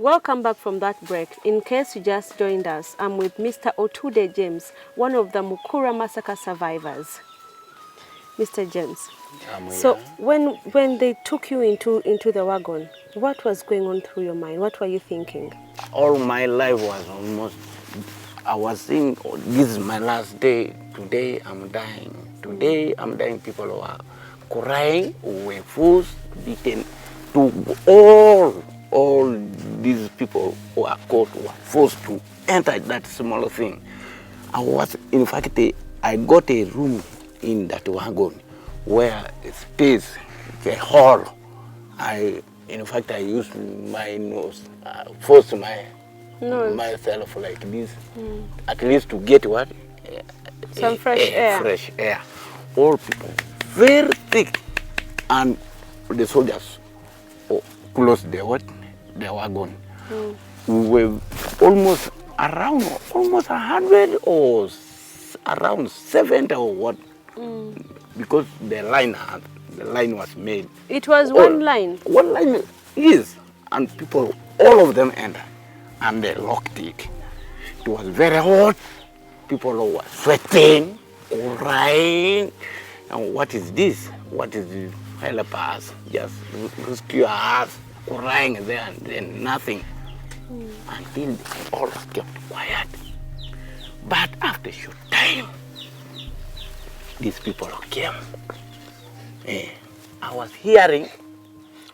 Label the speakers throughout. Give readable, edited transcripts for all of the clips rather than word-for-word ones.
Speaker 1: Welcome back from that break. In case you just joined us, I'm with Mr. Otude James, one of the Mukura massacre survivors. Mr. James, so when they took you into the wagon, what was going on through your mind? What were you thinking?
Speaker 2: All my life was almost, I was saying, oh, this is my last day. Today I'm dying. Today I'm dying. People were crying, were forced, beaten, to all these people who are caught were forced to enter that small thing. I was, in fact, I got a room in that wagon where space, the hall. In fact, I used my nose, forced myself like this, at least to get what?
Speaker 1: Some fresh air.
Speaker 2: Fresh air. All people, very thick, and the soldiers closed the wagon. We were almost around 100 or around 70 or what, because the line was made.
Speaker 1: It was one line?
Speaker 2: One line, yes. And people, all of them entered, and they locked it. It was very hot. People were sweating, crying. And what is this? What is this? Help us, just rescue us, crying there and then nothing. Until they all kept quiet. But after a short time, these people came. I was hearing.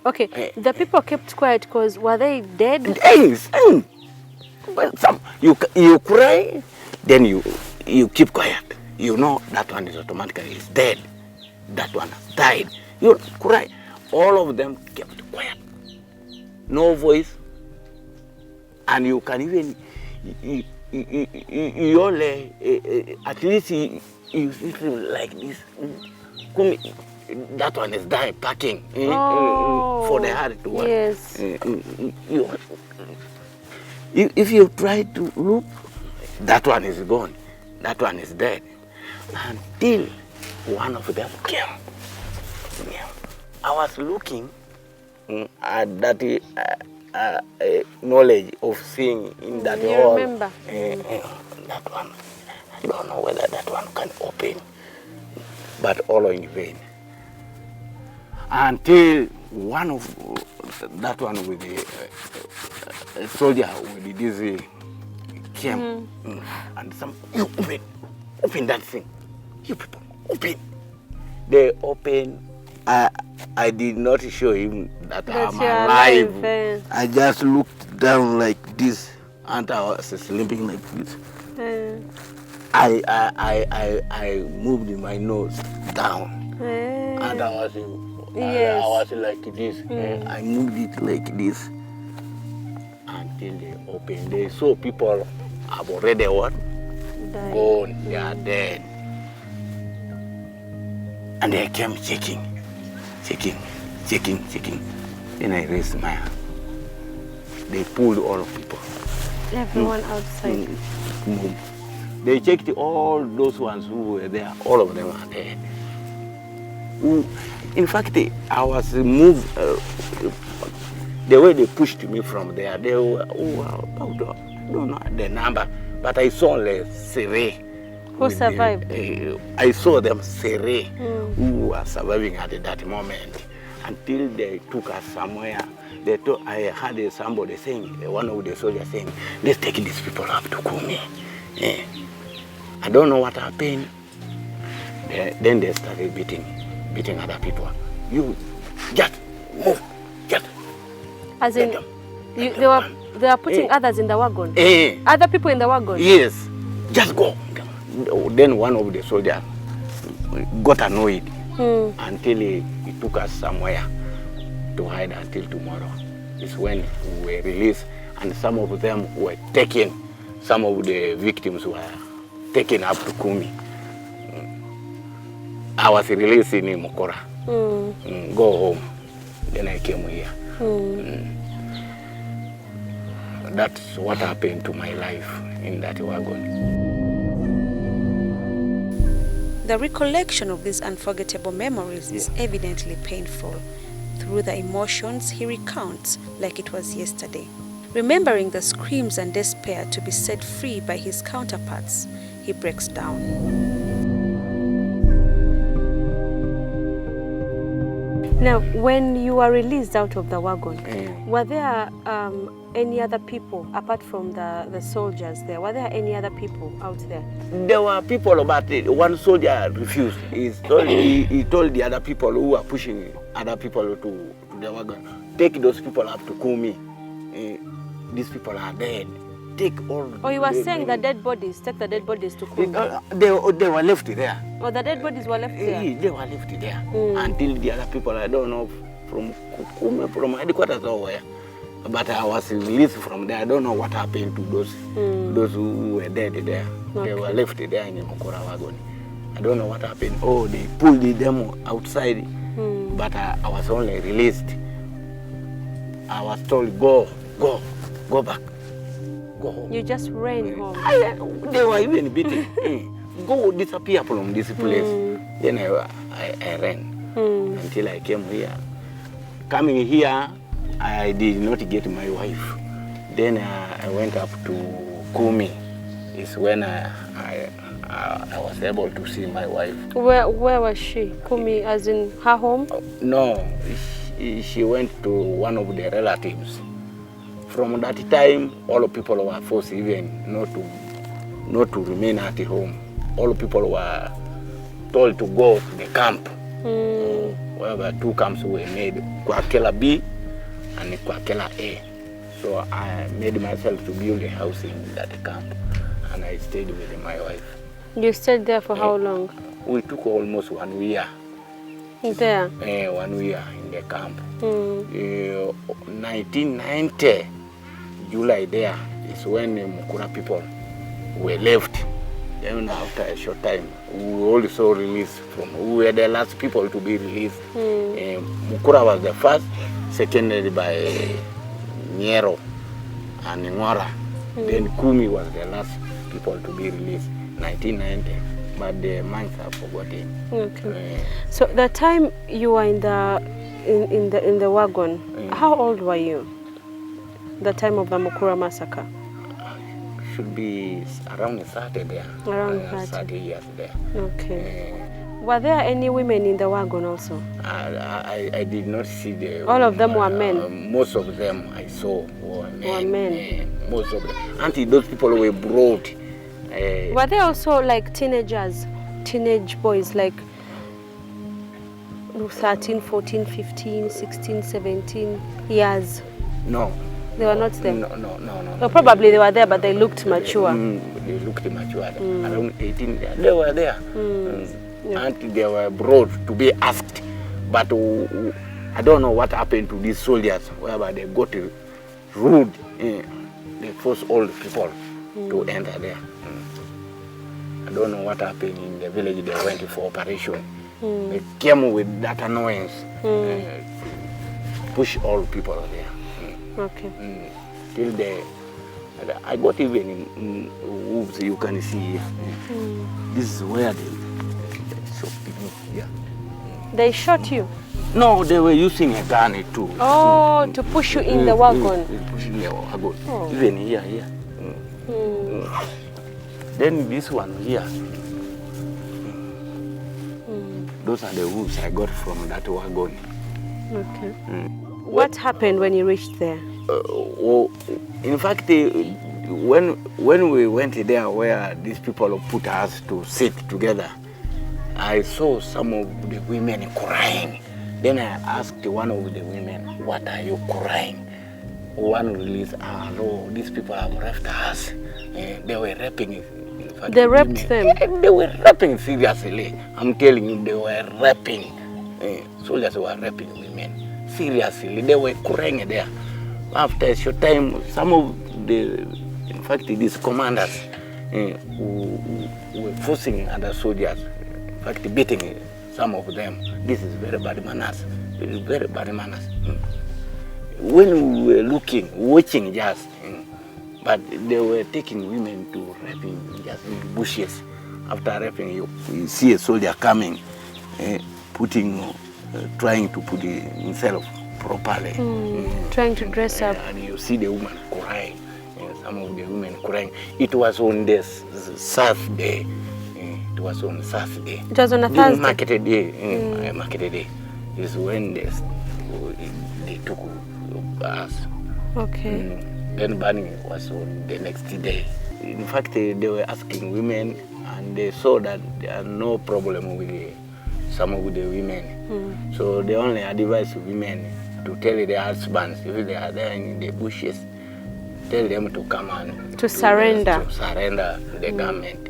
Speaker 1: Okay, the people kept quiet because were they dead?
Speaker 2: Yes. But you cry, then you keep quiet. You know that one is automatically dead. That one has died. You cry. All of them kept quiet. No voice. And you can even, you only, at least you feel like this. That one is dying, packing for the heart to work.
Speaker 1: Yes.
Speaker 2: If you try to look, that one is gone. That one is dead. Until one of them came. I was looking at that knowledge of seeing in that hall.
Speaker 1: You remember?
Speaker 2: That one, I don't know whether that one can open, but all in vain. Until one of that one with the soldier with this came, and some, you open that thing. You people, open. They open. I did not show him that I'm alive. I just looked down like this, and I was sleeping like this. I moved my nose down, and I was like this. I moved it like this until they opened. They saw people have already what? Gone. They are dead. And they came checking. Then I raised my hand. They pulled all people.
Speaker 1: Everyone outside.
Speaker 2: They checked all those ones who were there. All of them are dead. In fact, I was moved. The way they pushed me from there, they were, I don't know the number, but I saw only three.
Speaker 1: Who survived?
Speaker 2: I saw them three who were surviving at that moment until they took us somewhere. I heard somebody saying, one of the soldiers saying, let's take these people up to Kumi. I don't know what happened. Then they started beating other people. You just move, just.
Speaker 1: As in, they were putting others in the wagon? Other people in the wagon?
Speaker 2: Yes, just go. Then one of the soldiers got annoyed until he took us somewhere to hide until tomorrow. It's when we were released, and some of them were taken. Some of the victims were taken up to Kumi. I was released in Mukura. Go home. Then I came here. That's what happened to my life in that wagon.
Speaker 3: The recollection of these unforgettable memories is evidently painful. Through the emotions he recounts like it was yesterday. Remembering the screams and despair to be set free by his counterparts, he breaks down.
Speaker 1: Now, when you were released out of the wagon, were there any other people apart from the soldiers there? Were there any other people out there?
Speaker 2: There were people, but one soldier refused. He told the other people who were pushing other people to the wagon, take those people up to Kumi. These people are dead. Take all.
Speaker 1: Oh, you were saying the dead bodies, take the dead bodies to Kumi.
Speaker 2: They were left there.
Speaker 1: Oh, the dead bodies were left there?
Speaker 2: They were left there. Until the other people, I don't know, from Kumi, from headquarters or where. But I was released from there. I don't know what happened to those who were dead there. Okay. They were left there in the Mukura wagon. I don't know what happened. Oh, they pulled them outside. But I was only released. I was told, go back. Go home.
Speaker 1: You just ran home?
Speaker 2: They were even beating. Go disappear from this place. Then I ran until I came here. Coming here, I did not get my wife. Then I went up to Kumi. It's when I was able to see my wife.
Speaker 1: Where was she? Kumi, as in her home?
Speaker 2: No, she went to one of the relatives. From that time, all people were forced even not to remain at home. All people were told to go to the camp. Where 2 camps were made, Kwakela B and Kwakela A. So I made myself to build a house in that camp, and I stayed with my wife.
Speaker 1: You stayed there for how long?
Speaker 2: We took almost 1 year.
Speaker 1: There?
Speaker 2: 1 year in the camp. 1990, July there is when Mukura people were left. Even after a short time, we were also released we were the last people to be released. Mukura was the first, seconded by Nyero and Ngora. Then Kumi was the last people to be released, 1990. But the months are forgotten.
Speaker 1: Okay. So the time you were in the wagon, how old were you? The time of the Mukura massacre?
Speaker 2: Should be around 30 there.
Speaker 1: Around
Speaker 2: 30 years there.
Speaker 1: Okay. Were there any women in the wagon also?
Speaker 2: I did not see the...
Speaker 1: All of them were men?
Speaker 2: Most of them I saw were men. Most of them. Until those people were brought.
Speaker 1: Were there also like teenagers, teenage boys, like 13, 14, 15, 16, 17 years?
Speaker 2: No.
Speaker 1: They were not there?
Speaker 2: No.
Speaker 1: So probably they were there, but they looked mature.
Speaker 2: They looked mature. Around 18, they were there. Until they were brought to be asked. But I don't know what happened to these soldiers, whereby they got rude. They forced all the people to enter there. I don't know what happened in the village. They went for operation. They came with that annoyance. Push all people there.
Speaker 1: Okay.
Speaker 2: Till I got even in wolves, you can see here. This is where they shot me. Yeah.
Speaker 1: They shot you?
Speaker 2: No, they were using a gun too.
Speaker 1: Oh, to push you in the wagon?
Speaker 2: Pushing the wagon. Even here. Then this one here. Those are the wolves I got from that wagon.
Speaker 1: Okay. What happened when you reached there?
Speaker 2: In fact, when we went there where these people put us to sit together, I saw some of the women crying. Then I asked one of the women, what are you crying? One released, no, these people have raped us. They were raping.
Speaker 1: They raped them?
Speaker 2: They were raping seriously. I'm telling you, they were raping. Soldiers were raping women. Seriously, they were crying there. After a short time, some of in fact, these commanders who were forcing other soldiers, in fact, beating some of them. This is very bad manners. It is very bad manners. When we were watching just, but they were taking women to raping just in bushes. After raping, you see a soldier coming, trying to put himself properly.
Speaker 1: Trying to dress up.
Speaker 2: And you see the woman crying. Some of the women crying. It was on this Saturday. It was on Saturday.
Speaker 1: It was on a Thursday?
Speaker 2: Market day. Market day is when they took us.
Speaker 1: Okay.
Speaker 2: Then burning was on the next day. In fact, they were asking women, and they saw that there are no problem with some of the women. So they only advise women to tell their husbands if they are there in the bushes, tell them to come and
Speaker 1: to surrender.
Speaker 2: To surrender to the government.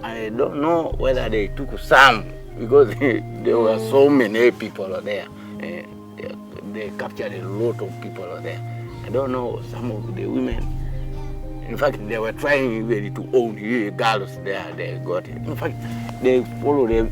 Speaker 2: I don't know whether they took some, because there were so many people there. They captured a lot of people there. I don't know, some of the women. In fact, they were trying really to own girls there. They got it. In fact, they followed them.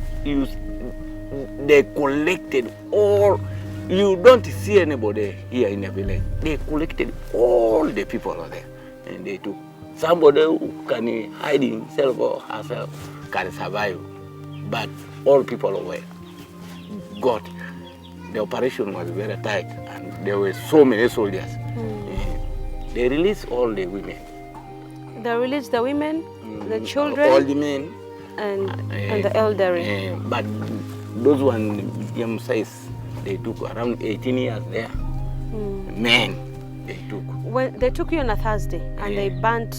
Speaker 2: They collected all. You don't see anybody here in the village. They collected all the people there, and they took. Somebody who can hide himself or herself can survive, but all people were got. The operation was very tight, and there were so many soldiers. They released all the women.
Speaker 1: They released the women, the children,
Speaker 2: all the men,
Speaker 1: and the elderly.
Speaker 2: But those ones, James says, they took around 18 years there. Men, they took.
Speaker 1: When they took you on a Thursday and they burnt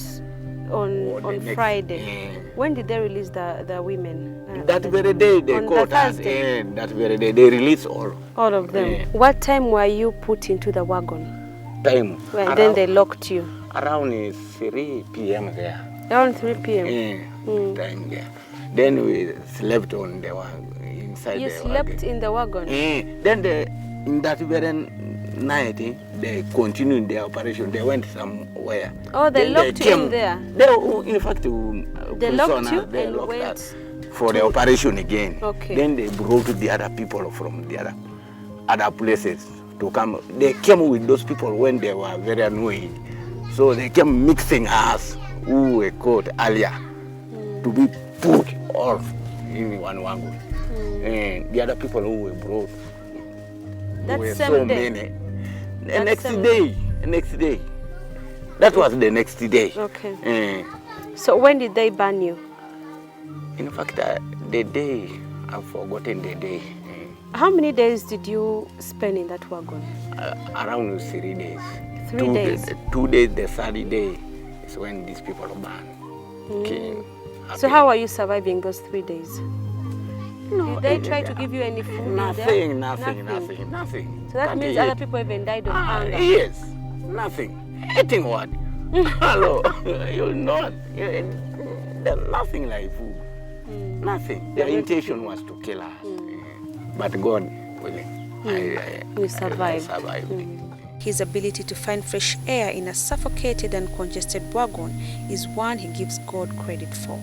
Speaker 1: on Friday. When did they release the women?
Speaker 2: That very day they caught us. That very day they released all.
Speaker 1: All of them. What time were you put into the wagon?
Speaker 2: Time.
Speaker 1: When then they locked you?
Speaker 2: Around 3 p.m. there.
Speaker 1: Around 3 p.m.
Speaker 2: Time there. Then we slept on the wagon, inside the wagon. You
Speaker 1: slept in the wagon?
Speaker 2: Then in that very night, they continued their operation. They went somewhere.
Speaker 1: Oh, they locked you in there?
Speaker 2: In fact,
Speaker 1: they locked you
Speaker 2: they
Speaker 1: and
Speaker 2: locked
Speaker 1: went
Speaker 2: us for the operation again.
Speaker 1: Okay.
Speaker 2: Then they brought the other people from the other places to come. They came with those people when they were very annoyed. So they came mixing us, who were caught earlier, to be put off in one wagon. And the other people who were brought, were so many. The next day. That was the next day.
Speaker 1: Okay. So when did they ban you?
Speaker 2: In fact, the day, I've forgotten the day.
Speaker 1: How many days did you spend in that wagon?
Speaker 2: Around 3 days.
Speaker 1: 3 days?
Speaker 2: 2 days, the third day is when these people are banned.
Speaker 1: So how are you surviving those 3 days? No, did they try to give you any food?
Speaker 2: Nothing.
Speaker 1: So that means other people even died of hunger?
Speaker 2: Yes, nothing. Eating what? Hello, you know, there's nothing like food. Nothing. Their intention was to kill us. But God willing,
Speaker 1: you survived.
Speaker 2: I survived.
Speaker 3: His ability to find fresh air in a suffocated and congested wagon is one he gives God credit for.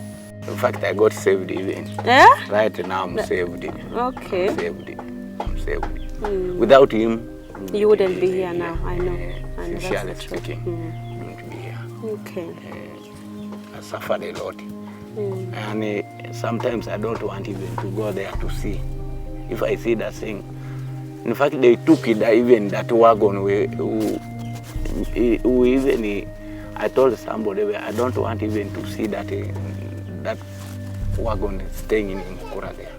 Speaker 2: In fact, I got saved even.
Speaker 1: Yeah?
Speaker 2: Right now, I'm saved.
Speaker 1: Okay.
Speaker 2: I'm saved. Without him,
Speaker 1: you wouldn't be here now. I know.
Speaker 2: Sincerely speaking, wouldn't be here.
Speaker 1: Okay.
Speaker 2: I suffered a lot. And sometimes I don't want even to go there to see. If I see that thing. In fact, they took it, even that wagon, I told somebody, I don't want even to see that that wagon is staying in Mukura there.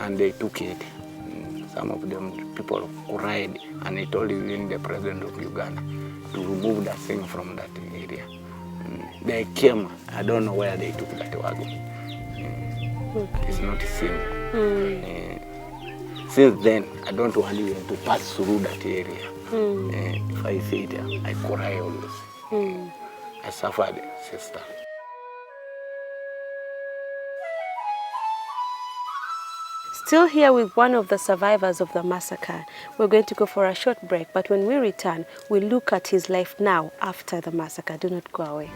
Speaker 2: And they took it. Some of them, people cried, and they told even the president of Uganda to remove that thing from that area. They came, I don't know where they took that wagon. It's not seen. Since then, I don't want even to pass through that area. If I see it, I cry always. I suffered, sister.
Speaker 1: Still here with one of the survivors of the massacre. We're going to go for a short break, but when we return, we'll look at his life now after the massacre. Do not go away.